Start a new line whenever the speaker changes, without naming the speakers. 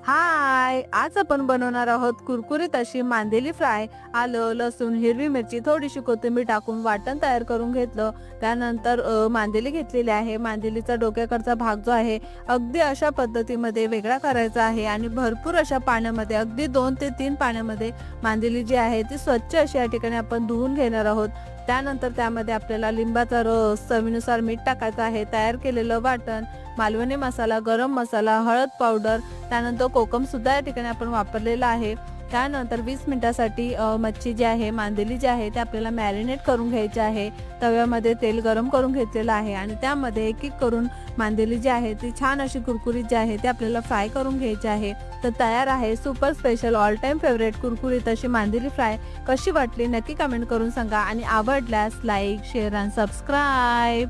हाय, आज आपण बनवणार आहोत कुरकुरीत अशी मांदेली फ्राय. आलं, लसूण, हिरवी मिरची, थोडीशी कोथिंबीर टाकून वाटण तयार करून घेतलं. त्यानंतर मांदेली घेतलेली आहे. मांदेलीचा डोक्याकडचा भाग जो आहे अगदी अशा पद्धतीमध्ये वेगळा करायचा आहे आणि भरपूर अशा पाण्यामध्ये अगदी 2 ते 3 पाण्यामध्ये मांदेली जी आहे ती स्वच्छ अशी या ठिकाणी आपण धुवून घेणार आहोत. त्यानंतर त्यामध्ये आपल्याला लिंबाचा रस, चवीनुसार मीठ टाकायचं आहे, तयार केलेलं वाटण, मालवणी मसाला, गरम मसाला, हळद पावडर, त्यानंतर कोकम सुद्धा या ठिकाणी आपण वापरलेला आहे. त्यानंतर 20 मिनिटासाठी मच्छी जी आहे, मांदेली जी आहे ते आपल्याला मॅरिनेट करून घ्यायची आहे. तव्यामध्ये तेल गरम करून घेतलेलं आहे आणि त्यामध्ये एक एक करून मांदेली जी आहे ती छान अशी कुरकुरीत जी आहे ते आपल्याला फ्राय करून घ्यायची आहे. तर तयार आहे super special all time favourite कुरकुरीत अशी मांदेली फ्राय. कशी वाटली नक्की कमेंट करून सांगा आणि आवडल्यास लाईक, शेअर आणि सबस्क्राईब.